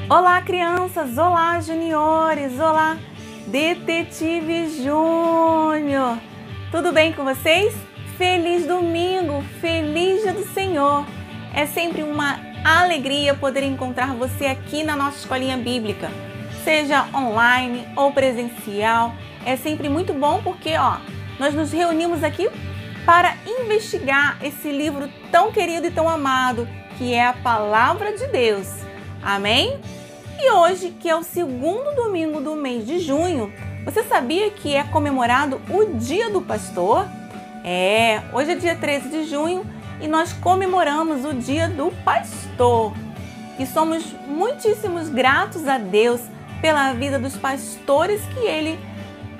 Olá, crianças! Olá, juniores! Olá, Detetive Júnior! Tudo bem com vocês? Feliz domingo! Feliz Dia do Senhor! É sempre uma alegria poder encontrar você aqui na nossa escolinha bíblica, seja online ou presencial. É sempre muito bom porque, nós nos reunimos aqui para investigar esse livro tão querido e tão amado, que é a Palavra de Deus. Amém? E hoje, que é o segundo domingo do mês de junho, você sabia que é comemorado o Dia do Pastor? Hoje é dia 13 de junho e nós comemoramos o Dia do Pastor. E somos muitíssimos gratos a Deus pela vida dos pastores que Ele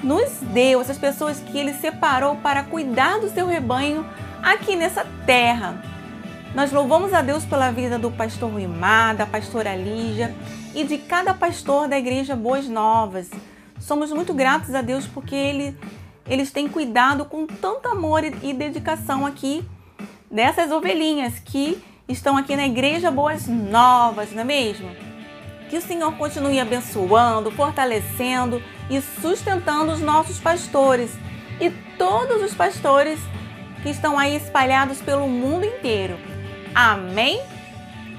nos deu, essas pessoas que Ele separou para cuidar do seu rebanho aqui nessa terra. Nós louvamos a Deus pela vida do pastor Ruimar, da pastora Lígia e de cada pastor da Igreja Boas Novas. Somos muito gratos a Deus porque eles têm cuidado com tanto amor e dedicação aqui dessas ovelhinhas que estão aqui na Igreja Boas Novas, não é mesmo? Que o Senhor continue abençoando, fortalecendo e sustentando os nossos pastores e todos os pastores que estão aí espalhados pelo mundo inteiro. Amém?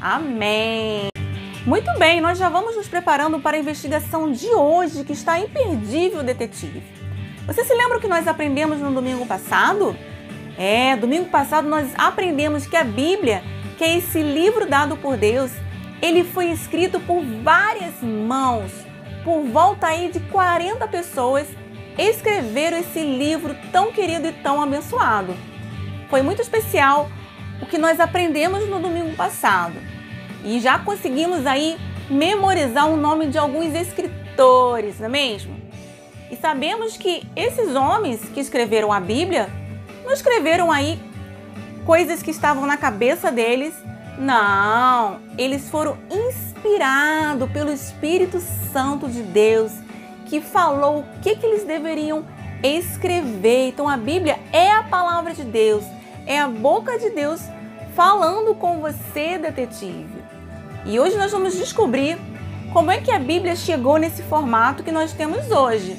Amém! Muito bem, nós já vamos nos preparando para a investigação de hoje, que está imperdível, detetive. Você se lembra o que nós aprendemos no domingo passado? Domingo passado nós aprendemos que a Bíblia, que é esse livro dado por Deus, ele foi escrito por várias mãos. Por volta aí de 40 pessoas escreveram esse livro tão querido e tão abençoado. Foi muito especial o que nós aprendemos no domingo passado. E já conseguimos aí memorizar o nome de alguns escritores, não é mesmo? E sabemos que esses homens que escreveram a Bíblia não escreveram aí coisas que estavam na cabeça deles. Não, eles foram inspirados pelo Espírito Santo de Deus, que falou o que eles deveriam escrever. Então a Bíblia é a palavra de Deus, é a boca de Deus falando com você, detetive. E hoje nós vamos descobrir como é que a Bíblia chegou nesse formato que nós temos hoje.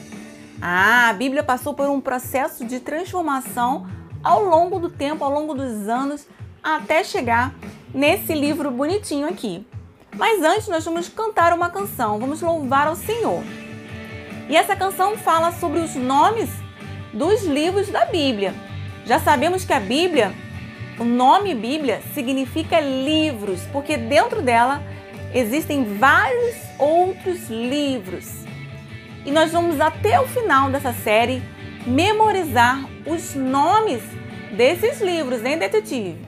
A Bíblia passou por um processo de transformação ao longo do tempo, ao longo dos anos, até chegar nesse livro bonitinho aqui. Mas antes nós vamos cantar uma canção, vamos louvar ao Senhor. E essa canção fala sobre os nomes dos livros da Bíblia. Já sabemos que a Bíblia, o nome Bíblia significa livros, porque dentro dela existem vários outros livros. E nós vamos até o final dessa série memorizar os nomes desses livros, hein, detetive?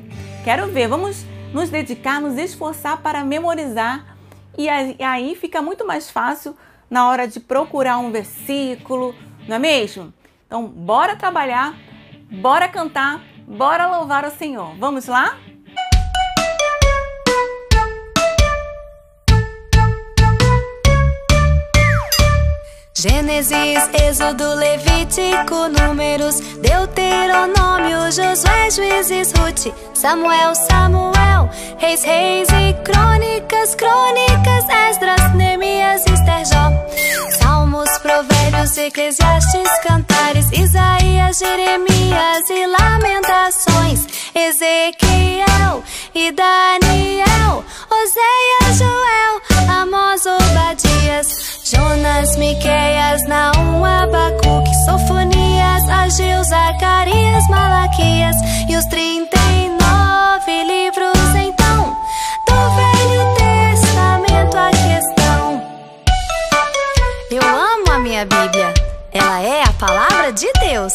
Quero ver, vamos nos dedicar, nos esforçar para memorizar e aí fica muito mais fácil na hora de procurar um versículo, não é mesmo? Então, bora trabalhar, bora cantar, bora louvar o Senhor. Vamos lá? Gênesis, Êxodo, Levítico, Números, Deuteronômio, Josué, Juízes, Rute, Samuel, Reis e Crônicas, Esdras, Neemias, Ester, Jó, Salmos, Provérbios, Eclesiastes, Cantares, Isaías, Jeremias e Lamentações, Ezequiel e Daniel, Oséias, Joel, Amós, Obadias, Jonas, Miqueias, Naum, Abacuque, Sofonias, Ageu, Zacarias, Malaquias e os 39 livros, então, do Velho Testamento a questão. Eu amo a minha Bíblia, ela é a palavra de Deus.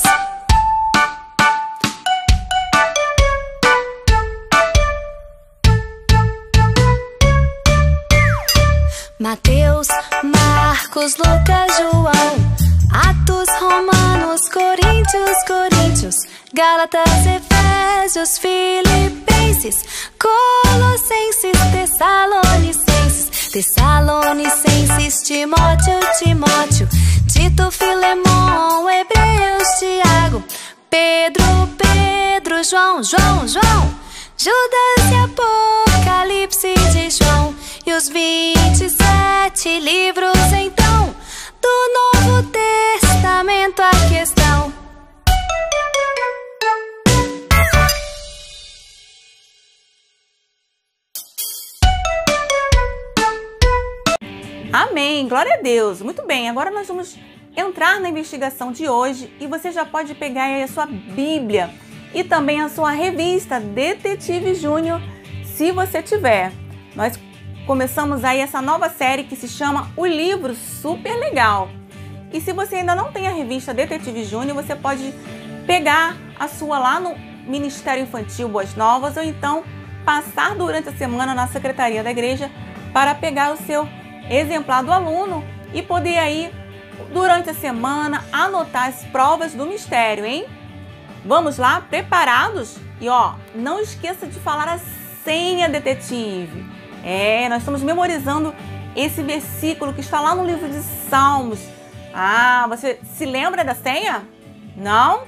Mateus, Marcos, Lucas, João, Atos, Romanos, Coríntios, Gálatas, Efésios, Filipenses, Colossenses, Tessalonicenses, Timóteo, Tito, Filemão, Hebreus, Tiago, Pedro, João, Judas e Apocalipse de João e os 27 7 livros então, do Novo Testamento aqui estão. Amém, glória a Deus. Muito bem, agora nós vamos entrar na investigação de hoje e você já pode pegar aí a sua Bíblia e também a sua revista Detetive Júnior, se você tiver. Nós começamos aí essa nova série que se chama O Livro Super Legal. E se você ainda não tem a revista Detetive Júnior, você pode pegar a sua lá no Ministério Infantil Boas Novas ou então passar durante a semana na secretaria da igreja para pegar o seu exemplar do aluno e poder aí, durante a semana, anotar as provas do mistério, hein? Vamos lá, preparados? E ó, não esqueça de falar a senha, detetive. Nós estamos memorizando esse versículo que está lá no livro de Salmos. Ah, você se lembra da senha? Não?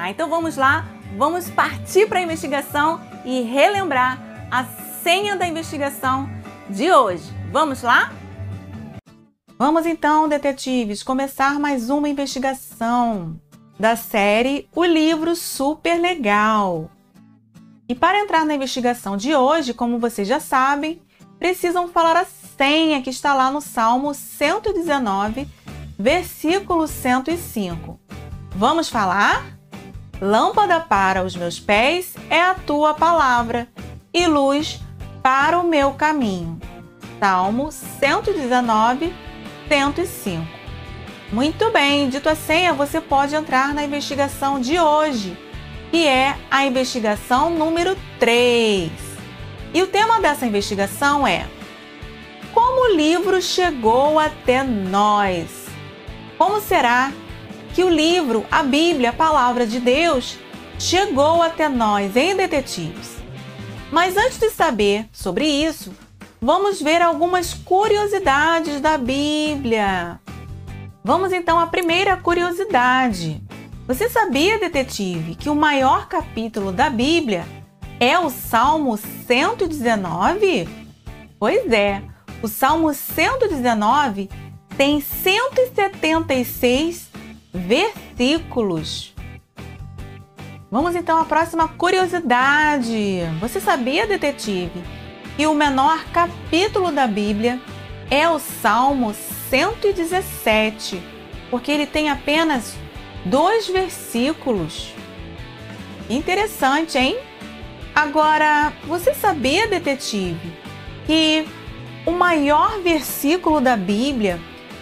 Então vamos lá, vamos partir para a investigação e relembrar a senha da investigação de hoje. Vamos lá? Vamos então, detetives, começar mais uma investigação da série O Livro Super Legal. E para entrar na investigação de hoje, como vocês já sabem, precisam falar a senha que está lá no Salmo 119, versículo 105. Vamos falar? Lâmpada para os meus pés é a tua palavra e luz para o meu caminho. Salmo 119, 105. Muito bem, dito a senha, você pode entrar na investigação de hoje, que é a investigação número 3. E o tema dessa investigação é: como o livro chegou até nós? Como será que o livro, a Bíblia, a Palavra de Deus, chegou até nós, hein, detetives? Mas antes de saber sobre isso, vamos ver algumas curiosidades da Bíblia. Vamos então à primeira curiosidade. Você sabia, detetive, que o maior capítulo da Bíblia é o Salmo 119? Pois é, o Salmo 119 tem 176 versículos. Vamos então à próxima curiosidade. Você sabia, detetive, que o menor capítulo da Bíblia é o Salmo 117, porque ele tem apenas 2 versículos. Interessante, hein? Agora, você sabia, detetive, que o maior versículo da Bíblia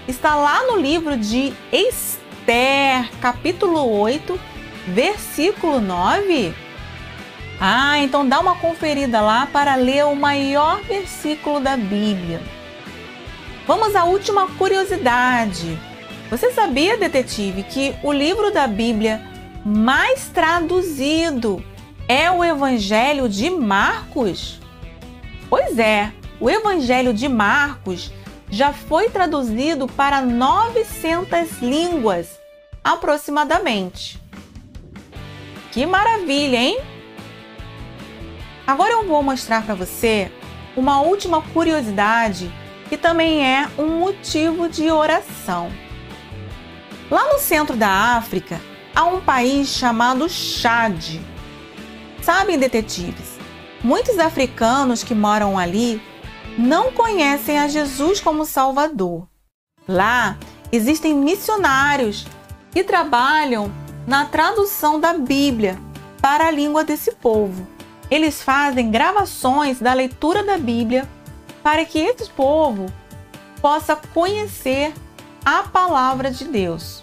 está lá no livro de Esther, capítulo 8, versículo 9? Então dá uma conferida lá para ler o maior versículo da Bíblia. Vamos à última curiosidade. Você sabia, detetive, que o livro da Bíblia mais traduzido é o Evangelho de Marcos? Pois é, o Evangelho de Marcos já foi traduzido para 900 línguas, aproximadamente. Que maravilha, hein? Agora eu vou mostrar para você uma última curiosidade que também é um motivo de oração. Lá no centro da África, há um país chamado Chad. Sabem, detetives, muitos africanos que moram ali não conhecem a Jesus como Salvador. Lá existem missionários que trabalham na tradução da Bíblia para a língua desse povo. Eles fazem gravações da leitura da Bíblia para que esse povo possa conhecer a palavra de Deus.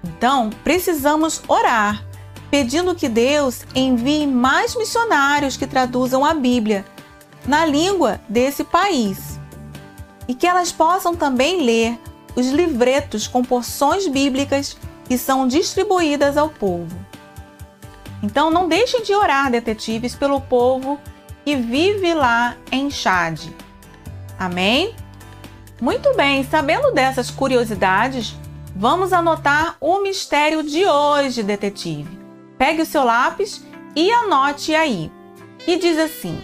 Então, precisamos orar, pedindo que Deus envie mais missionários que traduzam a Bíblia na língua desse país e que elas possam também ler os livretos com porções bíblicas que são distribuídas ao povo. Então, não deixem de orar, detetives, pelo povo que vive lá em Chad. Amém? Muito bem, sabendo dessas curiosidades, vamos anotar o mistério de hoje, detetive. Pegue o seu lápis e anote aí. E diz assim: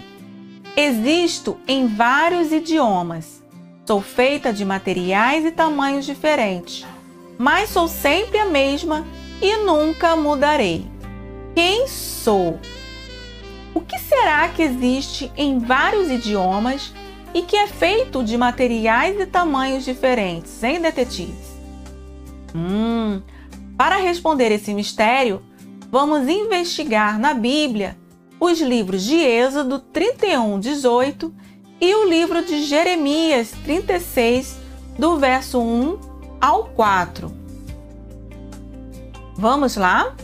existo em vários idiomas Sou feita de materiais e tamanhos diferentes, mas sou sempre a mesma e nunca mudarei. Quem sou? O que será que existe em vários idiomas e que é feito de materiais e tamanhos diferentes, hein, detetives? Para responder esse mistério, vamos investigar na Bíblia os livros de Êxodo 31:18 e o livro de Jeremias 36, do verso 1 ao 4. Vamos lá?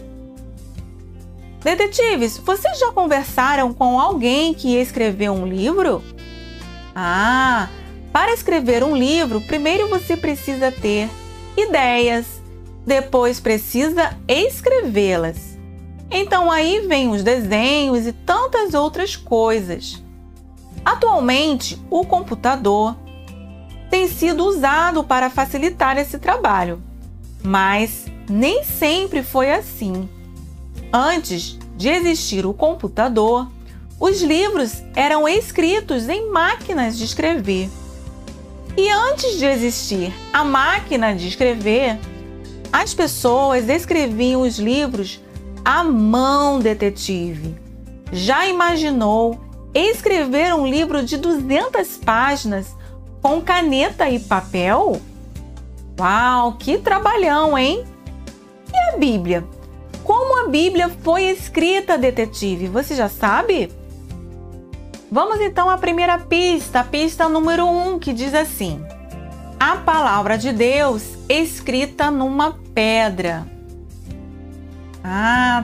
Detetives, vocês já conversaram com alguém que escreveu um livro? Para escrever um livro, primeiro você precisa ter ideias, depois precisa escrevê-las. Então aí vem os desenhos e tantas outras coisas. Atualmente, o computador tem sido usado para facilitar esse trabalho, mas nem sempre foi assim. Antes de existir o computador, os livros eram escritos em máquinas de escrever. E antes de existir a máquina de escrever, as pessoas escreviam os livros à mão, detetive. Já imaginou escrever um livro de 200 páginas com caneta e papel? Uau, que trabalhão, hein? E a Bíblia? Como a Bíblia foi escrita, detetive? Você já sabe? Vamos então à primeira pista, a pista número 1, que diz assim: a palavra de Deus escrita numa pedra.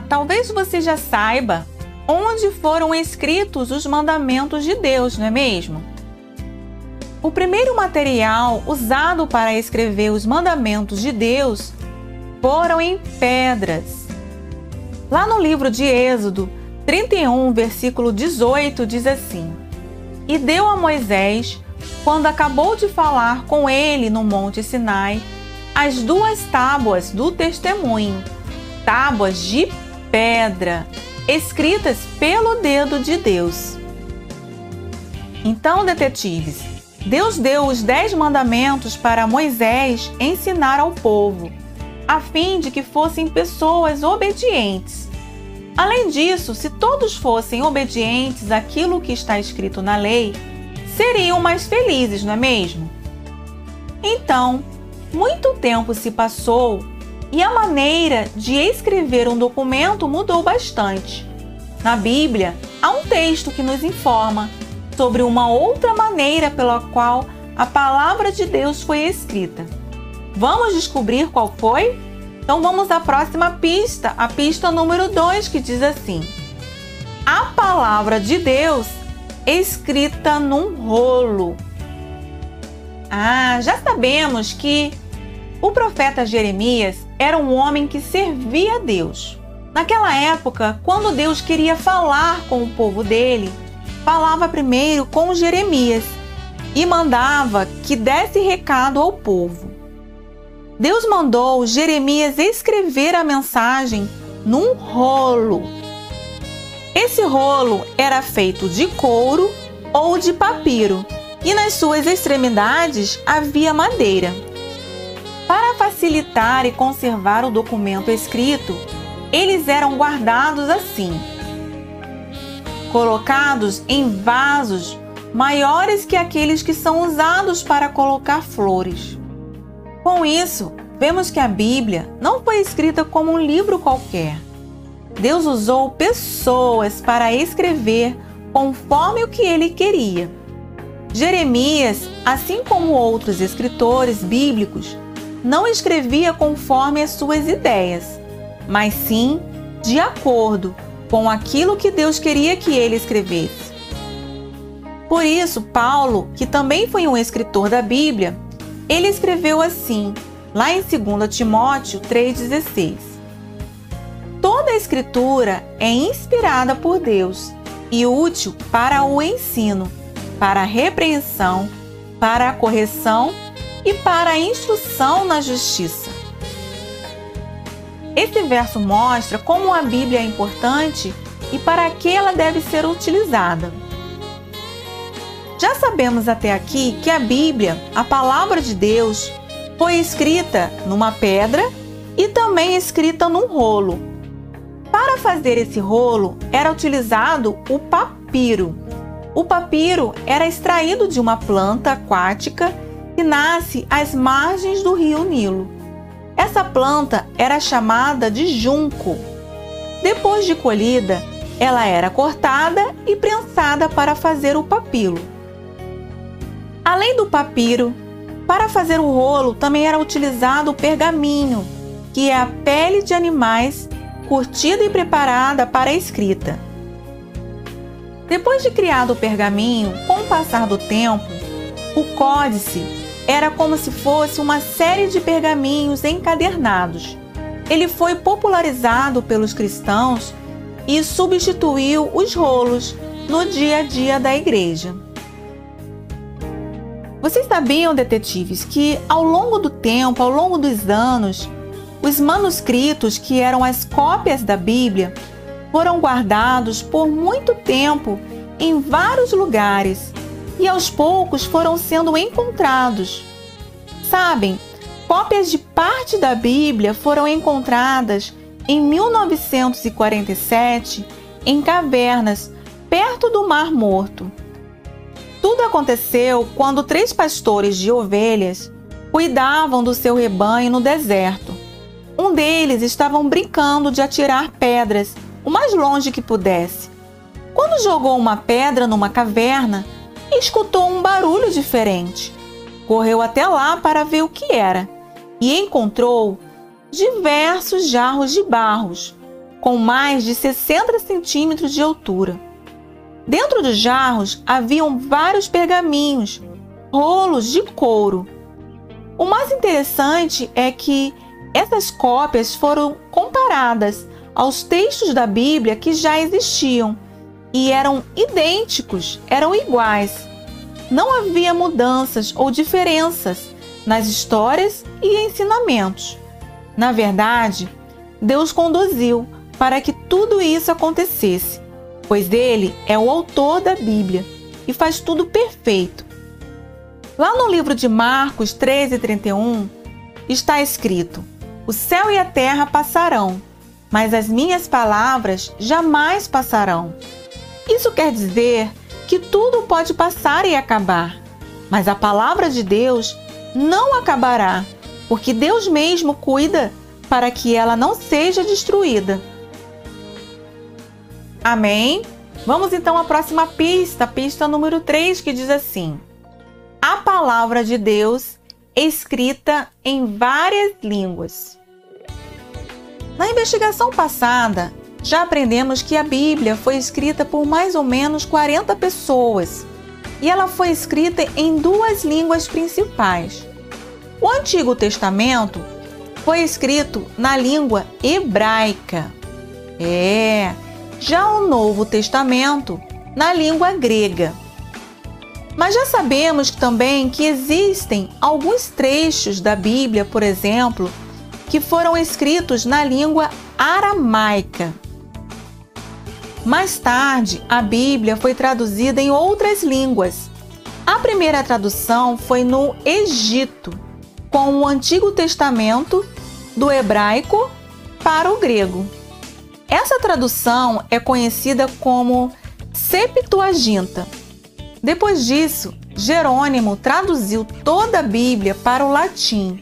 Talvez você já saiba onde foram escritos os mandamentos de Deus, não é mesmo? O primeiro material usado para escrever os mandamentos de Deus foram em pedras. Lá no livro de Êxodo 31, versículo 18, diz assim: E deu a Moisés, quando acabou de falar com ele no Monte Sinai, as 2 tábuas do testemunho, tábuas de pedra, escritas pelo dedo de Deus. Então, detetives, Deus deu os 10 mandamentos para Moisés ensinar ao povo, a fim de que fossem pessoas obedientes. Além disso, se todos fossem obedientes àquilo que está escrito na lei, seriam mais felizes, não é mesmo? Então, muito tempo se passou e a maneira de escrever um documento mudou bastante. Na Bíblia, há um texto que nos informa sobre uma outra maneira pela qual a palavra de Deus foi escrita. Vamos descobrir qual foi? Então vamos à próxima pista, a pista número 2, que diz assim: a palavra de Deus escrita num rolo. Já sabemos que o profeta Jeremias era um homem que servia a Deus. Naquela época, quando Deus queria falar com o povo dele, falava primeiro com Jeremias e mandava que desse recado ao povo. Deus mandou Jeremias escrever a mensagem num rolo. Esse rolo era feito de couro ou de papiro e nas suas extremidades havia madeira. Para facilitar e conservar o documento escrito, eles eram guardados assim, colocados em vasos maiores que aqueles que são usados para colocar flores. Com isso, vemos que a Bíblia não foi escrita como um livro qualquer. Deus usou pessoas para escrever conforme o que ele queria. Jeremias, assim como outros escritores bíblicos, não escrevia conforme as suas ideias, mas sim de acordo com aquilo que Deus queria que ele escrevesse. Por isso, Paulo, que também foi um escritor da Bíblia, ele escreveu assim, lá em 2 Timóteo 3,16. Toda a escritura é inspirada por Deus e útil para o ensino, para a repreensão, para a correção e para a instrução na justiça. Esse verso mostra como a Bíblia é importante e para que ela deve ser utilizada. Já sabemos até aqui que a Bíblia, a palavra de Deus, foi escrita numa pedra e também escrita num rolo. Para fazer esse rolo era utilizado o papiro. O papiro era extraído de uma planta aquática que nasce às margens do rio Nilo. Essa planta era chamada de junco. Depois de colhida, ela era cortada e prensada para fazer o papiro. Além do papiro, para fazer o rolo também era utilizado o pergaminho, que é a pele de animais curtida e preparada para a escrita. Depois de criado o pergaminho, com o passar do tempo, o códice era como se fosse uma série de pergaminhos encadernados. Ele foi popularizado pelos cristãos e substituiu os rolos no dia a dia da igreja. Vocês sabiam, detetives, que ao longo do tempo, ao longo dos anos, os manuscritos, que eram as cópias da Bíblia, foram guardados por muito tempo em vários lugares e aos poucos foram sendo encontrados. Sabem, cópias de parte da Bíblia foram encontradas em 1947 em cavernas perto do Mar Morto. Tudo aconteceu quando 3 pastores de ovelhas cuidavam do seu rebanho no deserto. Um deles estava brincando de atirar pedras o mais longe que pudesse. Quando jogou uma pedra numa caverna, escutou um barulho diferente. Correu até lá para ver o que era e encontrou diversos jarros de barros, com mais de 60 centímetros de altura. Dentro dos jarros haviam vários pergaminhos, rolos de couro. O mais interessante é que essas cópias foram comparadas aos textos da Bíblia que já existiam e eram idênticos, eram iguais. Não havia mudanças ou diferenças nas histórias e ensinamentos. Na verdade, Deus conduziu para que tudo isso acontecesse, pois Ele é o autor da Bíblia e faz tudo perfeito. Lá no livro de Marcos 13:31 está escrito: "O céu e a terra passarão, mas as minhas palavras jamais passarão." Isso quer dizer que tudo pode passar e acabar, mas a palavra de Deus não acabará, porque Deus mesmo cuida para que ela não seja destruída. Amém? Vamos então à próxima pista, pista número 3, que diz assim: a palavra de Deus escrita em várias línguas. Na investigação passada, já aprendemos que a Bíblia foi escrita por mais ou menos 40 pessoas e ela foi escrita em 2 línguas principais. O Antigo Testamento foi escrito na língua hebraica. Já o Novo Testamento na língua grega. Mas já sabemos também que existem alguns trechos da Bíblia, por exemplo, que foram escritos na língua aramaica. Mais tarde, a Bíblia foi traduzida em outras línguas. A primeira tradução foi no Egito, com o Antigo Testamento do hebraico para o grego. Essa tradução é conhecida como Septuaginta. Depois disso, Jerônimo traduziu toda a Bíblia para o latim,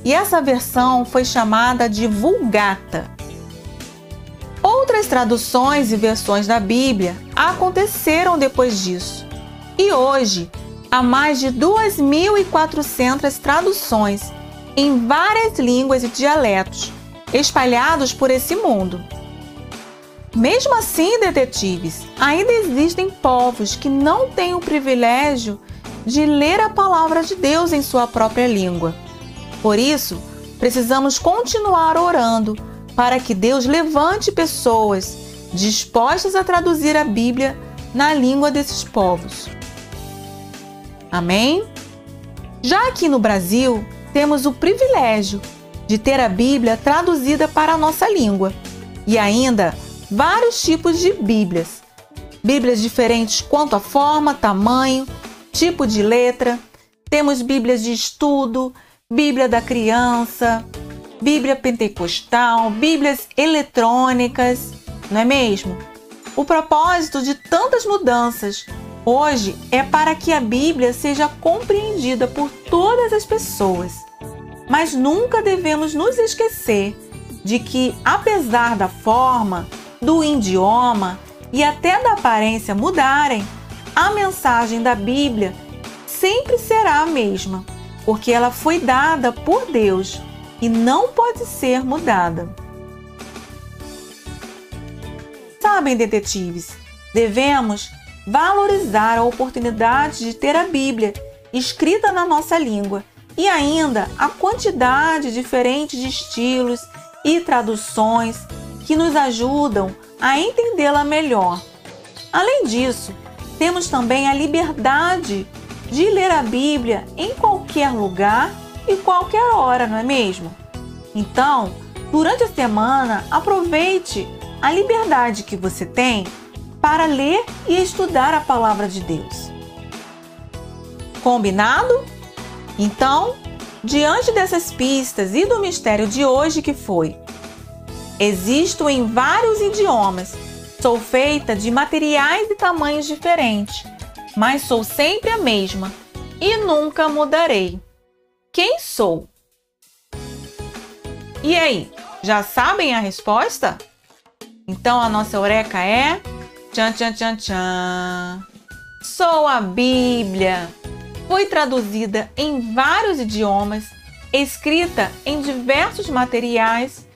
e essa versão foi chamada de Vulgata. Outras traduções e versões da Bíblia aconteceram depois disso, e hoje há mais de 2.400 traduções em várias línguas e dialetos, espalhados por esse mundo. Mesmo assim, detetives, ainda existem povos que não têm o privilégio de ler a palavra de Deus em sua própria língua. Por isso, precisamos continuar orando para que Deus levante pessoas dispostas a traduzir a Bíblia na língua desses povos. Amém? Já aqui no Brasil, temos o privilégio de ter a Bíblia traduzida para a nossa língua e ainda vários tipos de Bíblias. Bíblias diferentes quanto a forma, tamanho tipo de letra. Temos Bíblias de estudo, Bíblia da criança, Bíblia pentecostal, Bíblias eletrônicas, não é mesmo? O propósito de tantas mudanças hoje é para que a Bíblia seja compreendida por todas as pessoas. Mas nunca devemos nos esquecer de que, apesar da forma, do idioma e até da aparência mudarem, a mensagem da Bíblia sempre será a mesma, porque ela foi dada por Deus e não pode ser mudada. Sabem, detetives, devemos valorizar a oportunidade de ter a Bíblia escrita na nossa língua e ainda a quantidade diferente de estilos e traduções que nos ajudam a entendê-la melhor. Além disso, temos também a liberdade de ler a Bíblia em qualquer lugar e qualquer hora, não é mesmo? Então, durante a semana, aproveite a liberdade que você tem para ler e estudar a palavra de Deus. Combinado? Então, diante dessas pistas e do mistério de hoje que foi: existo em vários idiomas, sou feita de materiais e tamanhos diferentes, mas sou sempre a mesma e nunca mudarei. Quem sou? E aí, já sabem a resposta? Então a nossa eureka é... Tchan, tchan, tchan, tchan. Sou a Bíblia. Foi traduzida em vários idiomas, escrita em diversos materiais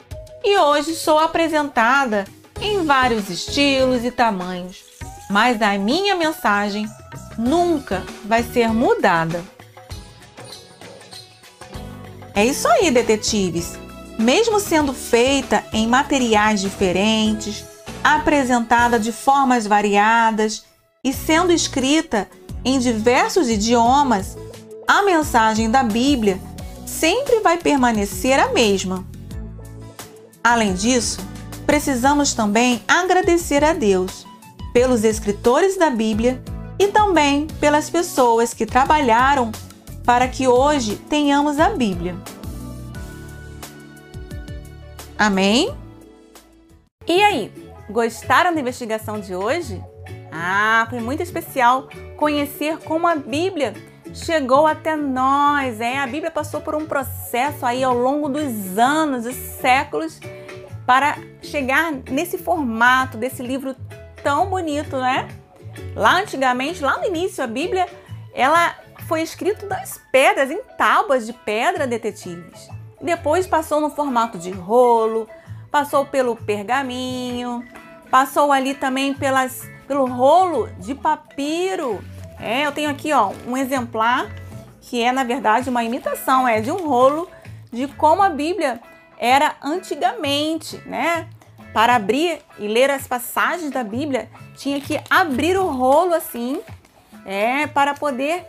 e hoje sou apresentada em vários estilos e tamanhos. Mas a minha mensagem nunca vai ser mudada. É isso aí, detetives! Mesmo sendo feita em materiais diferentes, apresentada de formas variadas e sendo escrita em diversos idiomas, a mensagem da Bíblia sempre vai permanecer a mesma. Além disso, precisamos também agradecer a Deus pelos escritores da Bíblia e também pelas pessoas que trabalharam para que hoje tenhamos a Bíblia. Amém? E aí, gostaram da investigação de hoje? Foi muito especial conhecer como a Bíblia chegou até nós. A Bíblia passou por um processo aí ao longo dos anos e séculos para chegar nesse formato desse livro tão bonito, né? Lá antigamente, lá no início, a Bíblia, ela foi escrita nas pedras, em tábuas de pedra, detetives. Depois passou no formato de rolo, passou pelo pergaminho, passou ali também pelo rolo de papiro. Eu tenho aqui um exemplar que é, na verdade, uma imitação, de um rolo de como a Bíblia era antigamente, né? Para abrir e ler as passagens da Bíblia, tinha que abrir o rolo assim, para poder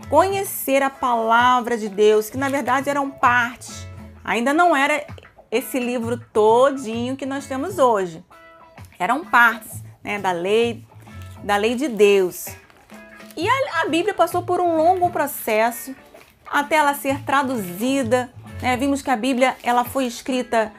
conhecer a palavra de Deus, que na verdade eram partes. Ainda não era esse livro todinho que nós temos hoje. Eram partes, né, da lei de Deus. E a Bíblia passou por um longo processo até ela ser traduzida. Vimos que a Bíblia ela foi escrita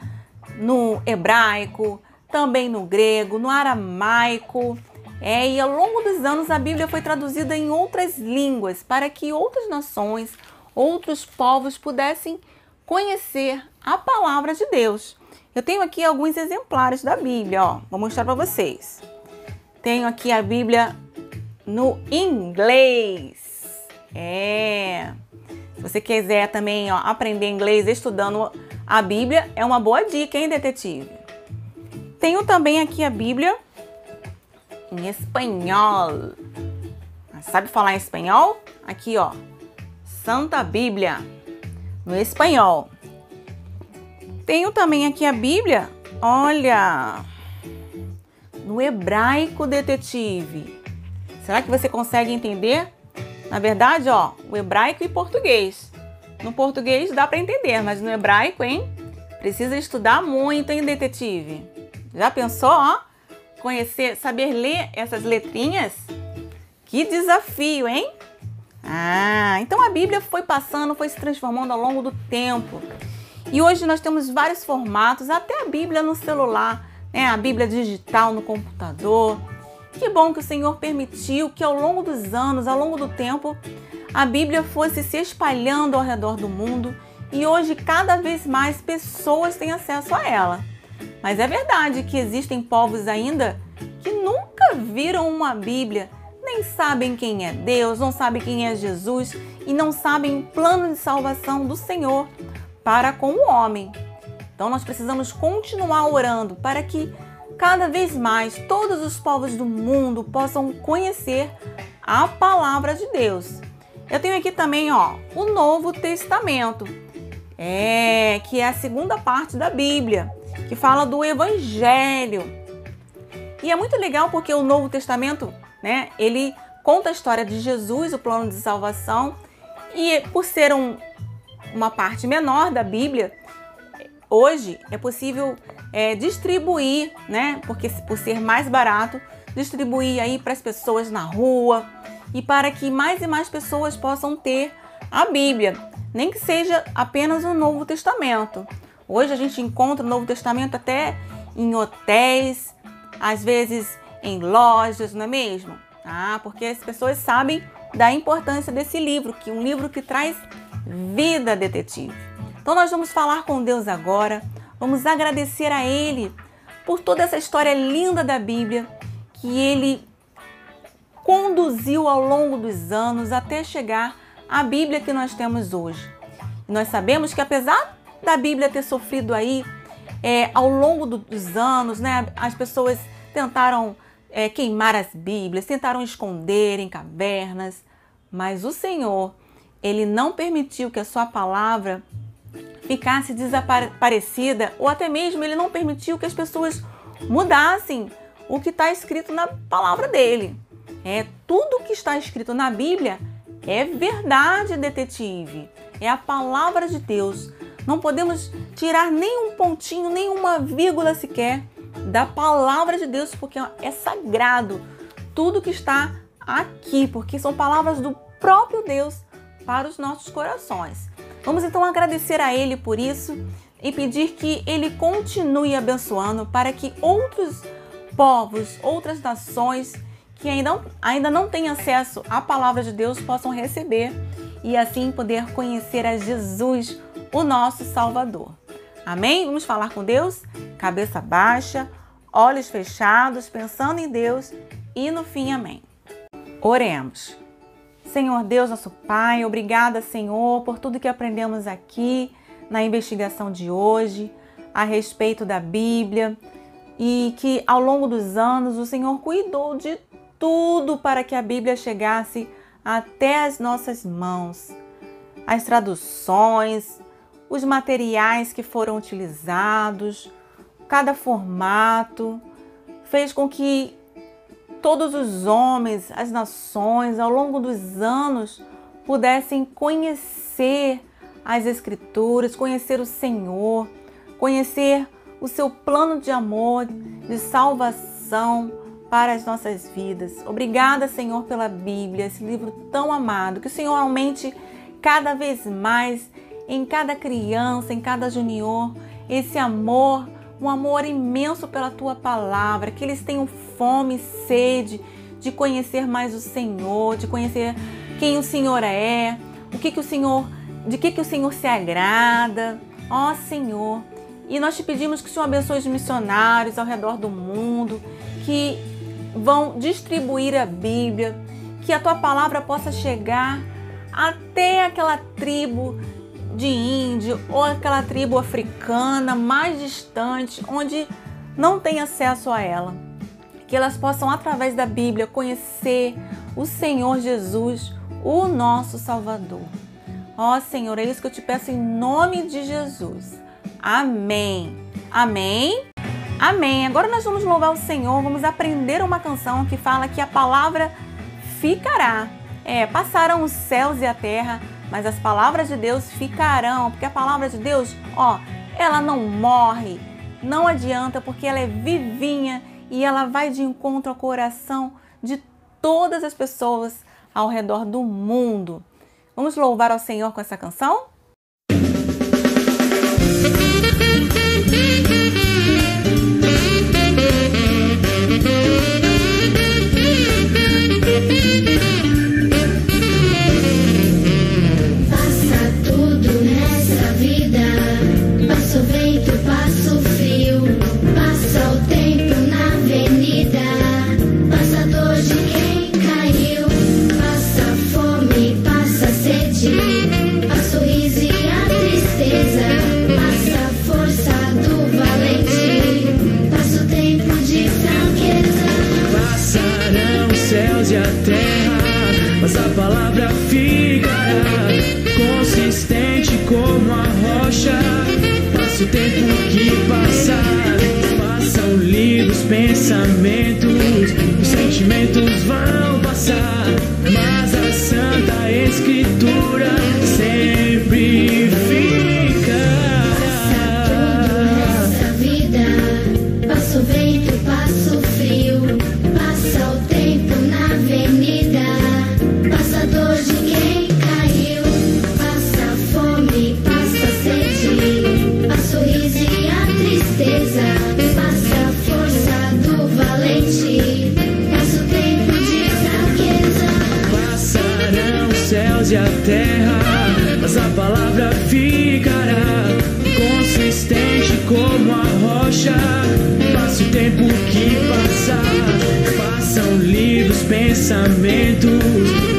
no hebraico, também no grego, no aramaico. E ao longo dos anos a Bíblia foi traduzida em outras línguas para que outras nações, outros povos pudessem conhecer a palavra de Deus. Eu tenho aqui alguns exemplares da Bíblia, vou mostrar para vocês. Tenho aqui a Bíblia no inglês. Se você quiser também aprender inglês estudando a Bíblia, é uma boa dica, hein, detetive? Tenho também aqui a Bíblia em espanhol. Sabe falar em espanhol? Aqui, Santa Bíblia, no espanhol. Tenho também aqui a Bíblia, olha, no hebraico, detetive. Será que você consegue entender? Na verdade, o hebraico e português. No português dá para entender, mas no hebraico, precisa estudar muito, hein, detetive? Já pensou, conhecer, saber ler essas letrinhas? Que desafio, hein? Então a Bíblia foi passando, foi se transformando ao longo do tempo. E hoje nós temos vários formatos, até a Bíblia no celular, né? A Bíblia digital no computador. Que bom que o Senhor permitiu que ao longo dos anos, ao longo do tempo, a Bíblia fosse se espalhando ao redor do mundo e hoje cada vez mais pessoas têm acesso a ela. Mas é verdade que existem povos ainda que nunca viram uma Bíblia, nem sabem quem é Deus, não sabem quem é Jesus e não sabem o plano de salvação do Senhor para com o homem. Então nós precisamos continuar orando para que cada vez mais todos os povos do mundo possam conhecer a palavra de Deus. Eu tenho aqui também, o Novo Testamento, que é a segunda parte da Bíblia, que fala do Evangelho. E é muito legal porque o Novo Testamento, né, ele conta a história de Jesus, o plano de salvação, e por ser uma parte menor da Bíblia, hoje é possível distribuir, né, porque por ser mais barato, distribuir aí para as pessoas na rua e para que mais e mais pessoas possam ter a Bíblia, nem que seja apenas o Novo Testamento. Hoje a gente encontra o Novo Testamento até em hotéis, às vezes em lojas, não é mesmo? Porque as pessoas sabem da importância desse livro, que é um livro que traz vida, detetive. Então nós vamos falar com Deus agora, vamos agradecer a Ele por toda essa história linda da Bíblia que Ele conduziu ao longo dos anos até chegar à Bíblia que nós temos hoje. E nós sabemos que apesar da Bíblia ter sofrido aí ao longo dos anos, né, as pessoas tentaram queimar as Bíblias, tentaram esconder em cavernas, mas o Senhor, Ele não permitiu que a sua palavra ficasse desaparecida, ou até mesmo Ele não permitiu que as pessoas mudassem o que está escrito na palavra dele. Tudo que está escrito na Bíblia é verdade, detetive. É a palavra de Deus. Não podemos tirar nem um pontinho, nem uma vírgula sequer da palavra de Deus, porque é sagrado tudo que está aqui, porque são palavras do próprio Deus para os nossos corações. Vamos então agradecer a Ele por isso e pedir que Ele continue abençoando para que outros povos, outras nações que ainda não têm acesso à palavra de Deus possam receber e assim poder conhecer a Jesus, o nosso Salvador. Amém? Vamos falar com Deus? Cabeça baixa, olhos fechados, pensando em Deus e no fim, amém. Oremos. Senhor Deus, nosso Pai, obrigada, Senhor, por tudo que aprendemos aqui na investigação de hoje a respeito da Bíblia e que ao longo dos anos o Senhor cuidou de tudo para que a Bíblia chegasse até as nossas mãos. As traduções, os materiais que foram utilizados, cada formato, fez com que todos os homens, as nações, ao longo dos anos, pudessem conhecer as Escrituras, conhecer o Senhor, conhecer o seu plano de amor, de salvação para as nossas vidas. Obrigada, Senhor, pela Bíblia, esse livro tão amado. Que o Senhor aumente cada vez mais em cada criança, em cada junior, esse amor, um amor imenso pela Tua palavra, que eles tenham fome e sede de conhecer mais o Senhor, de conhecer quem o Senhor é, de que o Senhor se agrada, ó Senhor. E nós te pedimos que o Senhor abençoe os missionários ao redor do mundo, que vão distribuir a Bíblia, que a Tua palavra possa chegar até aquela tribo de índio ou aquela tribo africana mais distante, onde não tem acesso a ela. Que elas possam, através da Bíblia, conhecer o Senhor Jesus, o nosso Salvador. Ó Senhor, é isso que eu te peço em nome de Jesus. Amém. Amém. Amém. Agora nós vamos louvar o Senhor, vamos aprender uma canção que fala que a palavra ficará. Passaram os céus e a terra, mas as palavras de Deus ficarão, porque a palavra de Deus, ela não morre, não adianta, porque ela é vivinha e ela vai de encontro ao coração de todas as pessoas ao redor do mundo. Vamos louvar ao Senhor com essa canção? E a terra, mas a palavra ficará consistente como a rocha. Passa o tempo que passar, passam livros, pensamentos, os sentimentos vão passar, mas a Santa Escritura sempre ficará. Passa tudo nessa vida, passa o vento, passa o frio, passa o tempo na avenida, passa a dor de quem caiu, passa a fome, passa a sede, passa o riso e a tristeza, passa a força do valente, passa o tempo de fraqueza. Passarão os céus e a terra, mas a palavra ficará consistente como a rocha. Passa o tempo que passar, passam livros, pensamentos,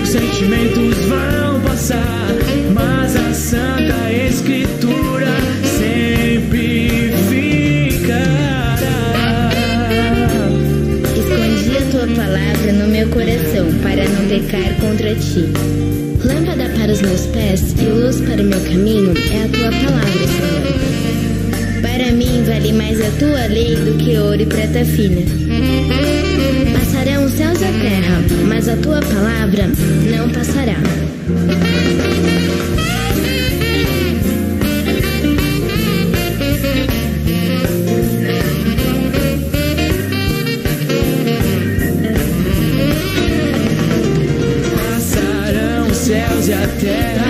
os sentimentos vão passar, mas a Santa Escritura sempre ficará. Escondi a tua palavra no meu coração para não pecar contra ti. Lâmpada para os meus pés e luz para o meu caminho é a tua palavra, Senhor. Para mim vale mais a tua lei do que ouro e prata fina. Passarão os céus e a terra, mas a tua palavra não passará. Passarão os céus e a terra,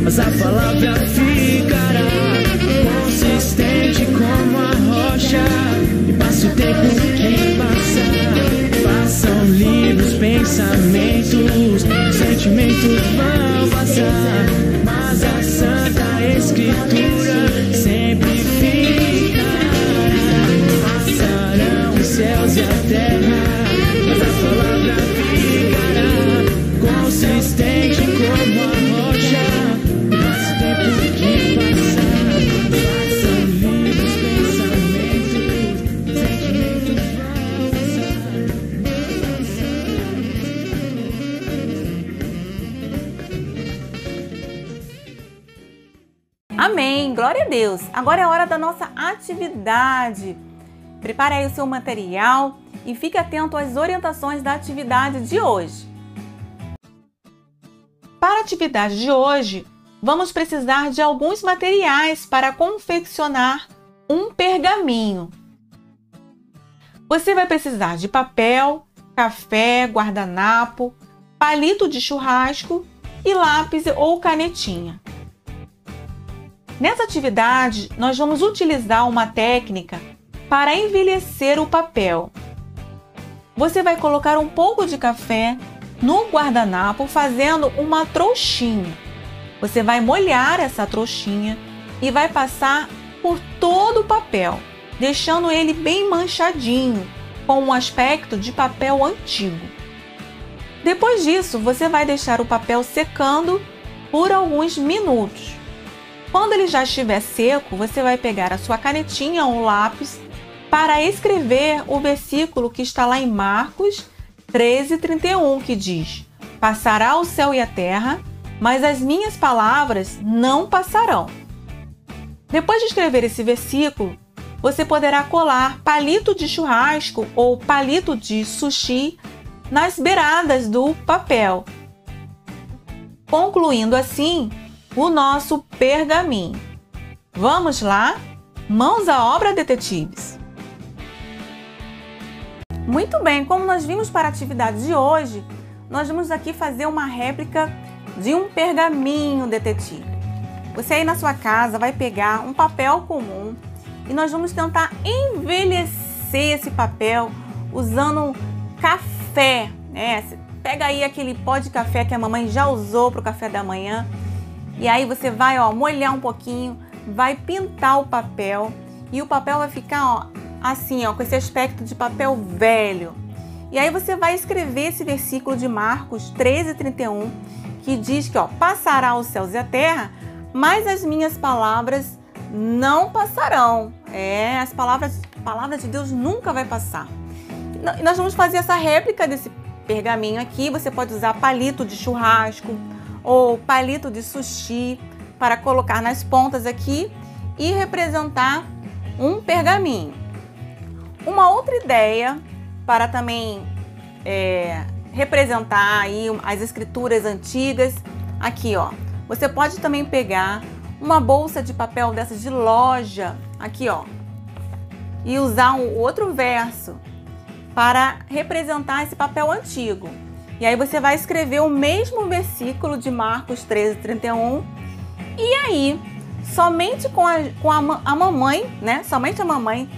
mas a palavra ficará consistente como a rocha. E passa o tempo que passar, passam livros, pensamentos, sentimentos vão passar, mas a Santa Escritura sempre ficará. Passarão os céus e a terra, mas a palavra ficará consistente como a rocha. E passa o tempo que passar, passam livros, pensamentos, sentimentos vão passar. Amém! Glória a Deus! Agora é a hora da nossa atividade. Prepare aí o seu material e fique atento às orientações da atividade de hoje. Para a atividade de hoje, vamos precisar de alguns materiais para confeccionar um pergaminho. Você vai precisar de papel, café, guardanapo, palito de churrasco e lápis ou canetinha. Nessa atividade, nós vamos utilizar uma técnica para envelhecer o papel. Você vai colocar um pouco de café no guardanapo fazendo uma trouxinha. Você vai molhar essa trouxinha e vai passar por todo o papel, deixando ele bem manchadinho, com um aspecto de papel antigo. Depois disso, você vai deixar o papel secando por alguns minutos. Quando ele já estiver seco, você vai pegar a sua canetinha ou lápis para escrever o versículo que está lá em Marcos 13:31, que diz: "Passará o céu e a terra, mas as minhas palavras não passarão." Depois de escrever esse versículo, você poderá colar palito de churrasco ou palito de sushi nas beiradas do papel, concluindo assim o nosso pergaminho. Vamos lá? Mãos à obra, detetives! Muito bem, como nós vimos para a atividade de hoje, nós vamos aqui fazer uma réplica de um pergaminho, detetive. Você aí na sua casa vai pegar um papel comum e nós vamos tentar envelhecer esse papel usando café, né? Pega aí aquele pó de café que a mamãe já usou para o café da manhã e aí você vai, ó, molhar um pouquinho, vai pintar o papel e o papel vai ficar, ó, assim, ó, com esse aspecto de papel velho. E aí você vai escrever esse versículo de Marcos 13:31, que diz que, ó, passará os céus e a terra, mas as minhas palavras não passarão. As palavras de Deus nunca vai passar. E nós vamos fazer essa réplica desse pergaminho aqui. Você pode usar palito de churrasco ou palito de sushi para colocar nas pontas aqui e representar um pergaminho. Uma outra ideia para também representar aí as escrituras antigas, aqui, ó, você pode também pegar uma bolsa de papel dessas de loja, aqui, ó, e usar um outro verso para representar esse papel antigo. E aí você vai escrever o mesmo versículo de Marcos 13:31 e aí, somente com a mamãe, né? Somente a mamãe,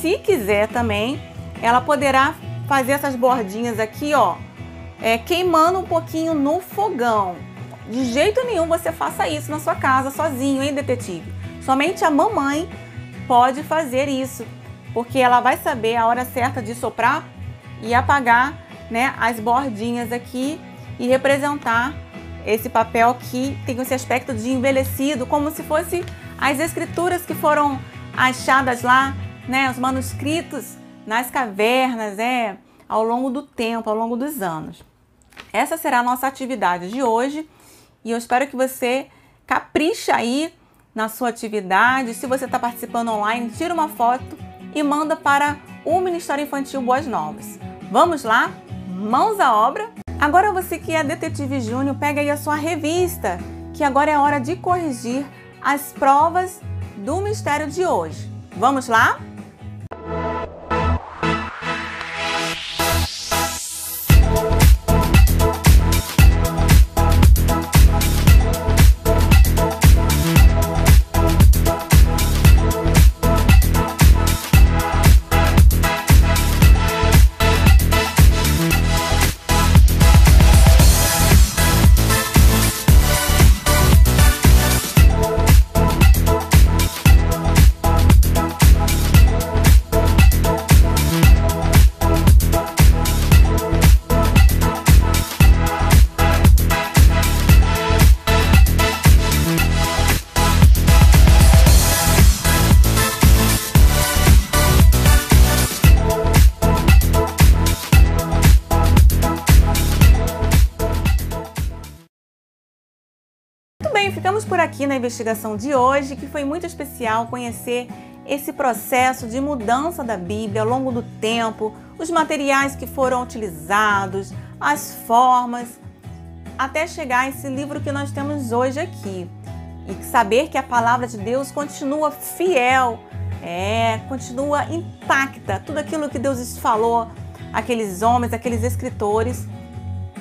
se quiser também, ela poderá fazer essas bordinhas aqui, ó, queimando um pouquinho no fogão. De jeito nenhum você faça isso na sua casa sozinho, hein, detetive? Somente a mamãe pode fazer isso, porque ela vai saber a hora certa de soprar e apagar, né, as bordinhas aqui e representar esse papel que tem esse aspecto de envelhecido, como se fosse as escrituras que foram achadas lá, né, os manuscritos nas cavernas, ao longo do tempo, ao longo dos anos. Essa será a nossa atividade de hoje e eu espero que você capriche aí na sua atividade. Se você está participando online, tira uma foto e manda para o Ministério Infantil Boas Novas. Vamos lá? Mãos à obra? Agora você que é detetive júnior, pega aí a sua revista, que agora é hora de corrigir as provas do mistério de hoje. Vamos lá? Ficamos por aqui na investigação de hoje, que foi muito especial conhecer esse processo de mudança da Bíblia ao longo do tempo, os materiais que foram utilizados, as formas, até chegar a esse livro que nós temos hoje aqui. E saber que a palavra de Deus continua fiel, continua intacta. Tudo aquilo que Deus falou, aqueles homens, aqueles escritores,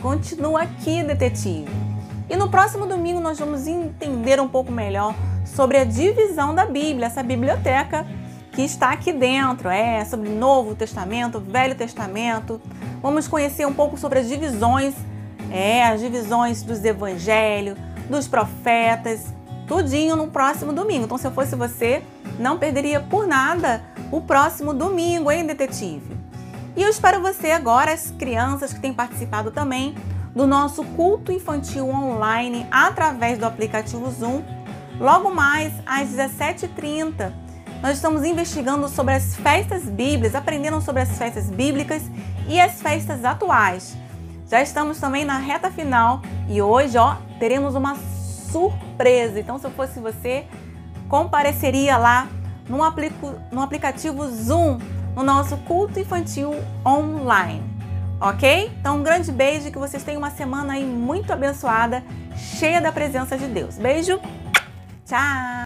continua aqui, detetive. E no próximo domingo nós vamos entender um pouco melhor sobre a divisão da Bíblia, essa biblioteca que está aqui dentro, sobre Novo Testamento, Velho Testamento. Vamos conhecer um pouco sobre as divisões dos evangelhos, dos profetas, tudinho no próximo domingo. Então, se eu fosse você, não perderia por nada o próximo domingo, hein, detetive? E eu espero você agora, as crianças que têm participado também, do nosso culto infantil online através do aplicativo Zoom, logo mais às 17h30. Nós estamos investigando sobre as festas bíblicas, aprendendo sobre as festas bíblicas e as festas atuais. Já estamos também na reta final e hoje, teremos uma surpresa. Então, se eu fosse você, compareceria lá no aplicativo Zoom, no nosso culto infantil online. Ok? Então, um grande beijo e que vocês tenham uma semana aí muito abençoada, cheia da presença de Deus. Beijo, tchau!